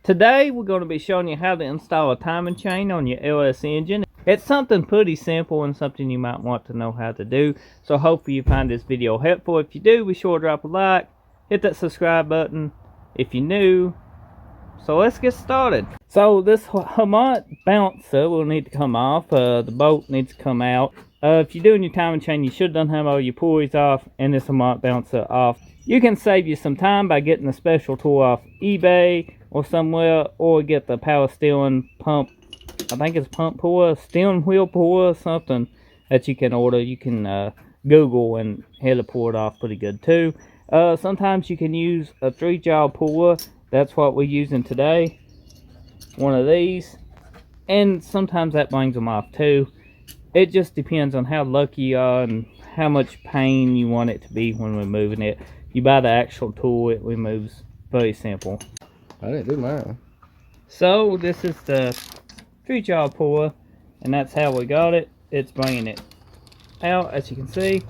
Today we're going to be showing you how to install a timing chain on your LS engine. It's something pretty simple and something you might want to know how to do. So hopefully you find this video helpful. If you do, be sure to drop a like, hit that subscribe button if you're new. So let's get started. So this Hamont bouncer will need to come off. The bolt needs to come out. If you're doing your timing chain, you should done have all your pulleys off and this Hamont bouncer off. You can save you some time by getting a special tool off eBay or somewhere, or get the power steering pump. I think it's pump puller, steering wheel puller, something that you can order. You can Google and it'll pull it off pretty good too. Sometimes you can use a 3-jaw puller. That's what we're using today. One of these. And sometimes that brings them off too. It just depends on how lucky you are and how much pain you want it to be when we're moving it. You buy the actual tool, it removes very simple. I didn't do mine. So this is the 3-jaw puller, and that's how we got it. It's bringing it out, as you can see.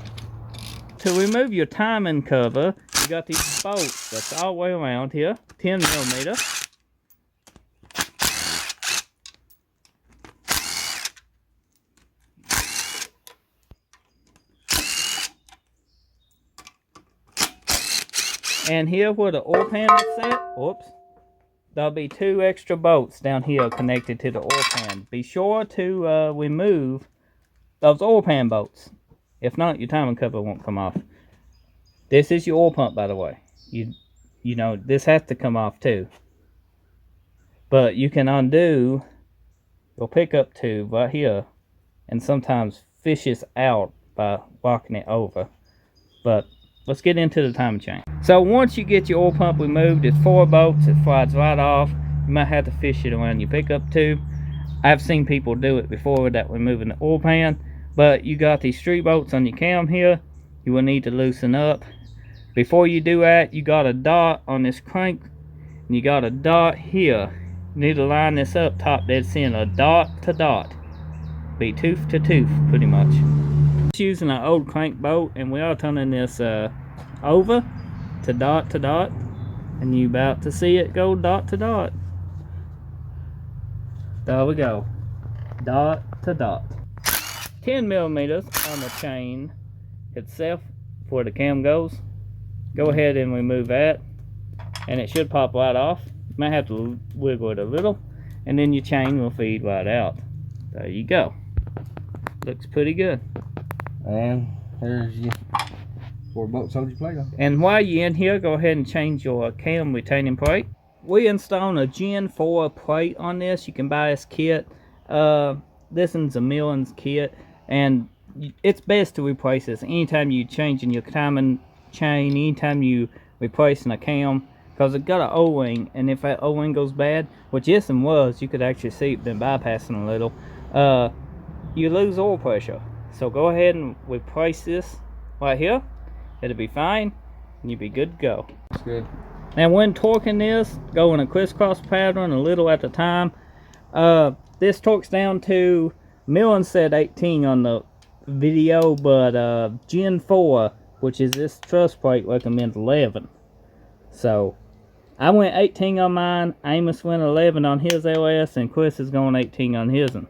To remove your timing cover, you got these bolts that's all the way around here, 10mm. And here where the oil pan is set, whoops, there'll be 2 extra bolts down here connected to the oil pan. Be sure to remove those oil pan bolts. If not, your timing cover won't come off. This is your oil pump, by the way. You know, this has to come off too. But you can undo your pickup tube right here and sometimes fish this out by walking it over. But let's get into the timing chain. So once you get your oil pump removed, it's 4 bolts. It slides right off. You might have to fish it around your pickup tube. I've seen people do it before without removing the oil pan. But you got these 3 bolts on your cam here. You will need to loosen up. Before you do that, you got a dot on this crank. And you got a dot here. You need to line this up top dead center, dot to dot. Be tooth to tooth, pretty much. Using an old crank bolt, and we are turning this over to dot, and you about to see it go dot to dot. There we go, dot to dot. 10mm on the chain itself where the cam goes. Go ahead and remove that, and it should pop right off. You might have to wiggle it a little, and then your chain will feed right out. There you go. Looks pretty good. And here's your 4 bolts hold your plate on. And while you're in here, go ahead and change your cam retaining plate. We installed a Gen 4 plate on this. You can buy this kit. This one's a Millen's kit, and it's best to replace this anytime you changing your timing chain, anytime you replacing a cam, because it got an O-ring, and if that O-ring goes bad, which this one was, you could actually see it been bypassing a little, you lose oil pressure. So go ahead and replace this right here. It'll be fine, and you'll be good to go. That's good. Now when torquing this, go in a crisscross pattern, a little at a time. This torques down to, Millen said 18 on the video, but Gen 4, which is this truss plate, recommends 11. So I went 18 on mine, Amos went 11 on his LS, and Chris is going 18 on his one.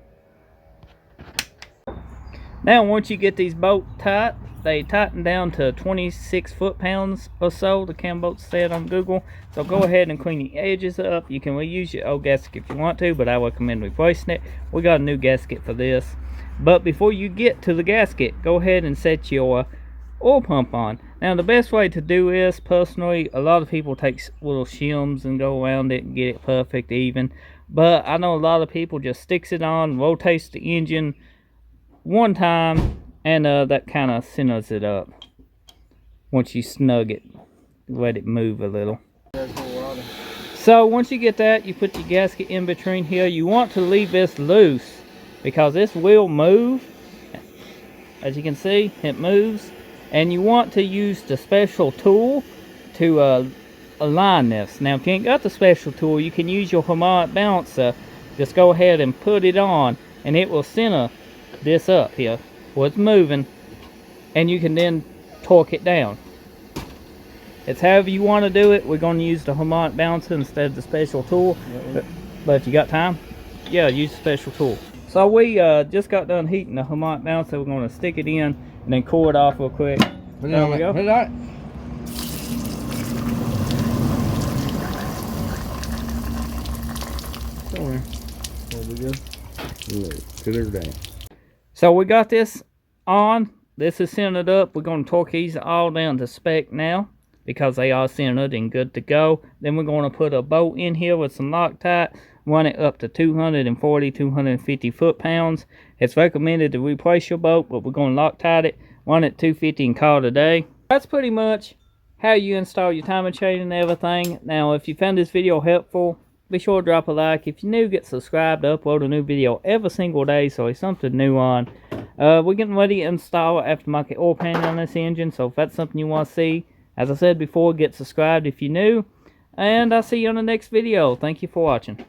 Now once you get these bolts tight, they tighten down to 26 foot-pounds or so, the cam bolts said on Google. So go ahead and clean the edges up. You can reuse your old gasket if you want to, but I recommend replacing it. We got a new gasket for this. But before you get to the gasket, go ahead and set your oil pump on. Now the best way to do this, personally, a lot of people take little shims and go around it and get it perfect even. But I know a lot of people just sticks it on, rotates the engine one time, and that kind of centers it up. Once you snug it, let it move a little. So once you get that, you put your gasket in between here. You want to leave this loose because this will move. As you can see, it moves, and you want to use the special tool to align this. Now if you ain't got the special tool, you can use your Hamont balancer. Just go ahead and put it on, and it will center this up here where it's moving, and you can then torque it down. It's however you want to do it. We're going to use the harmonic balancer instead of the special tool. But if you got time, yeah, use the special tool. So we just got done heating the harmonic balancer. We're going to stick it in and then cool it off real quick. There we go. Put it on. There we go. Put it down. So we got this on. This is centered up. We're going to torque these all down to spec now because they are centered and good to go. Then we're going to put a bolt in here with some Loctite, run it up to 240, 250 foot-pounds. It's recommended to replace your bolt, but we're going to Loctite it, run it 250 and call it a day. That's pretty much how you install your timing chain and everything. Now, if you found this video helpful, be sure to drop a like. If you're new, get subscribed to upload a new video every single day, so it's something new on. We're getting ready to install aftermarket oil pan on this engine, so if that's something you want to see, as I said before, get subscribed if you're new. And I'll see you on the next video. Thank you for watching.